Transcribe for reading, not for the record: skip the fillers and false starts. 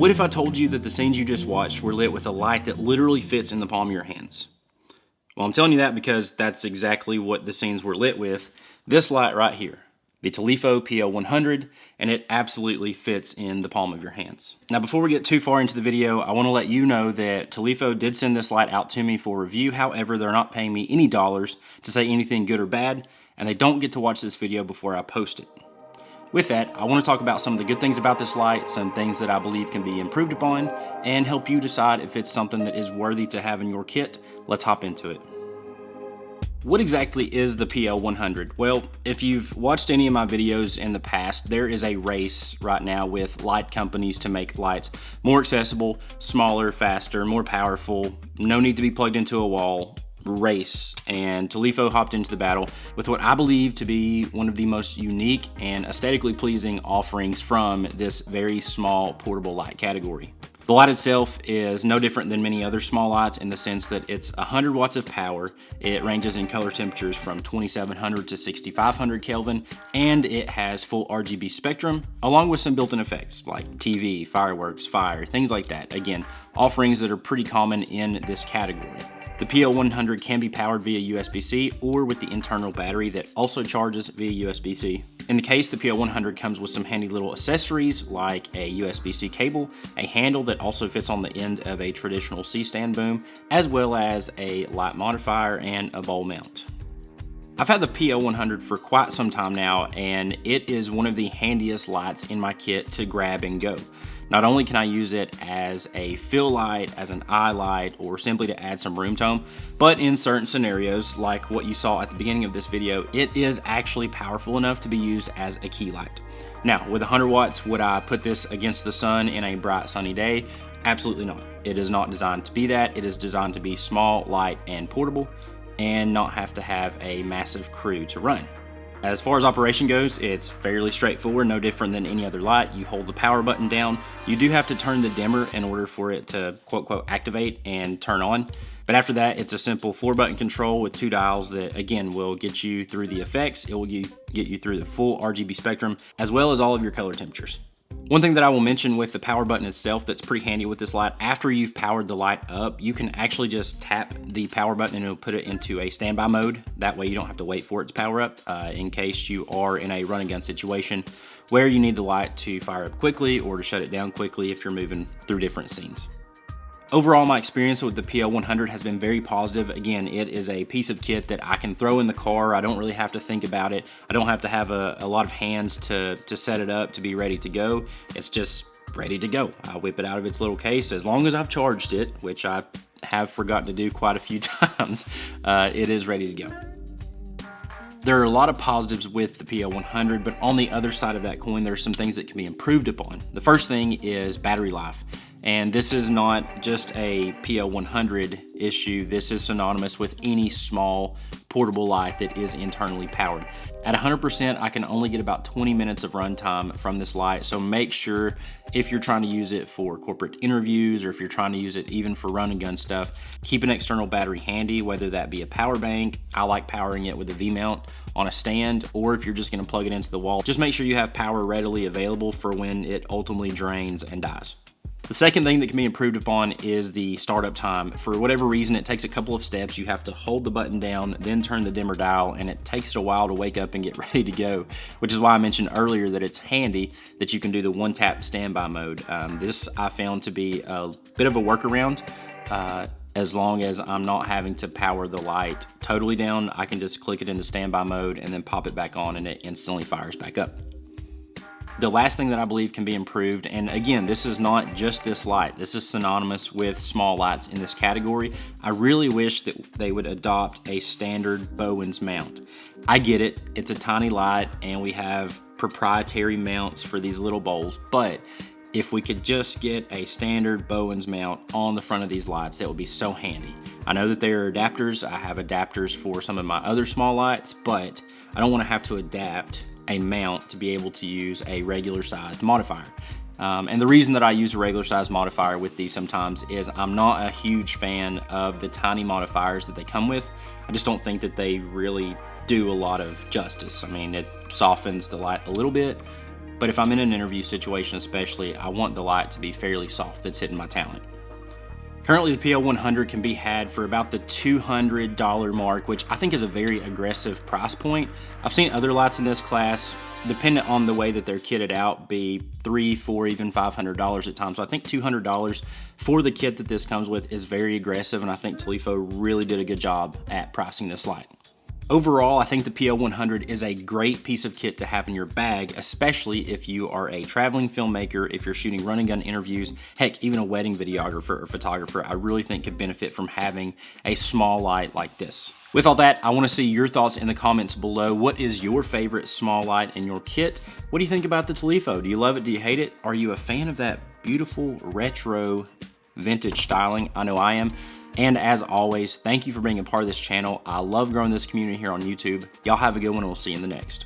What if I told you that the scenes you just watched were lit with a light that literally fits in the palm of your hands? Well, I'm telling you that because that's exactly what the scenes were lit with. This light right here, the Tolifo PL-100, and it absolutely fits in the palm of your hands. Now, before we get too far into the video, I want to let you know that Tolifo did send this light out to me for review. However, they're not paying me any dollars to say anything good or bad, and they don't get to watch this video before I post it. With that, I want to talk about some of the good things about this light, some things that I believe can be improved upon, and help you decide if it's something that is worthy to have in your kit. Let's hop into it. What exactly is the PL-100? Well, if you've watched any of my videos in the past, there is a race right now with light companies to make lights more accessible, smaller, faster, more powerful, no need to be plugged into a wall. Race, and Tolifo hopped into the battle with what I believe to be one of the most unique and aesthetically pleasing offerings from this very small portable light category. The light itself is no different than many other small lights in the sense that it's 100 watts of power, it ranges in color temperatures from 2700 to 6500 Kelvin, and it has full RGB spectrum, along with some built-in effects like TV, fireworks, fire, things like that. Again, offerings that are pretty common in this category. The PL-100 can be powered via USB-C or with the internal battery that also charges via USB-C. In the case, the PL-100 comes with some handy little accessories like a USB-C cable, a handle that also fits on the end of a traditional C-stand boom, as well as a light modifier and a bowl mount. I've had the PL-100 for quite some time now, and it is one of the handiest lights in my kit to grab and go. Not only can I use it as a fill light, as an eye light, or simply to add some room tone, but in certain scenarios, like what you saw at the beginning of this video, it is actually powerful enough to be used as a key light. Now, with 100 watts, would I put this against the sun in a bright sunny day? Absolutely not. It is not designed to be that. It is designed to be small, light, and portable, and not have to have a massive crew to run. As far as operation goes, it's fairly straightforward, no different than any other light. You hold the power button down. You do have to turn the dimmer in order for it to quote activate and turn on. But after that, it's a simple 4-button control with 2 dials that, again, will get you through the effects. It will get you through the full RGB spectrum, as well as all of your color temperatures. One thing that I will mention with the power button itself that's pretty handy with this light, after you've powered the light up, you can actually just tap the power button and it'll put it into a standby mode. That way you don't have to wait for it to power up in case you are in a run and gun situation where you need the light to fire up quickly or to shut it down quickly if you're moving through different scenes. Overall, my experience with the PL-100 has been very positive. Again, it is a piece of kit that I can throw in the car. I don't really have to think about it. I don't have to have a lot of hands to set it up to be ready to go. It's just ready to go. I whip it out of its little case. As long as I've charged it, which I have forgotten to do quite a few times, it is ready to go. There are a lot of positives with the PL-100, but on the other side of that coin, there's some things that can be improved upon. The first thing is battery life. And this is not just a PL-100 issue, this is synonymous with any small portable light that is internally powered. At 100%, I can only get about 20 minutes of runtime from this light, so make sure if you're trying to use it for corporate interviews or if you're trying to use it even for run and gun stuff, keep an external battery handy, whether that be a power bank. I like powering it with a V-mount on a stand, or if you're just gonna plug it into the wall, just make sure you have power readily available for when it ultimately drains and dies. The second thing that can be improved upon is the startup time. For whatever reason, it takes a couple of steps. You have to hold the button down, then turn the dimmer dial, and it takes it a while to wake up and get ready to go, which is why I mentioned earlier that it's handy that you can do the one-tap standby mode. This I found to be a bit of a workaround. As long as I'm not having to power the light totally down, I can just click it into standby mode and then pop it back on and it instantly fires back up. The last thing that I believe can be improved, and again, this is not just this light, this is synonymous with small lights in this category. I really wish that they would adopt a standard Bowens mount. I get it, it's a tiny light and we have proprietary mounts for these little bowls, but if we could just get a standard Bowens mount on the front of these lights, that would be so handy. I know that there are adapters, I have adapters for some of my other small lights, but I don't want to have to adapt a mount to be able to use a regular sized modifier. And the reason that I use a regular sized modifier with these sometimes is I'm not a huge fan of the tiny modifiers that they come with. I just don't think that they really do a lot of justice. I mean, it softens the light a little bit, but if I'm in an interview situation especially, I want the light to be fairly soft that's hitting my talent. Currently, the PL-100 can be had for about the $200 mark, which I think is a very aggressive price point. I've seen other lights in this class, dependent on the way that they're kitted out, be $300, $400, even $500 at times. So I think $200 for the kit that this comes with is very aggressive, and I think Tolifo really did a good job at pricing this light. Overall, I think the PL-100 is a great piece of kit to have in your bag, especially if you are a traveling filmmaker, if you're shooting run and gun interviews, heck, even a wedding videographer or photographer, I really think could benefit from having a small light like this. With all that, I want to see your thoughts in the comments below. What is your favorite small light in your kit? What do you think about the Tolifo? Do you love it? Do you hate it? Are you a fan of that beautiful retro vintage styling? I know I am. And as always, thank you for being a part of this channel. I love growing this community here on YouTube. Y'all have a good one, and we'll see you in the next.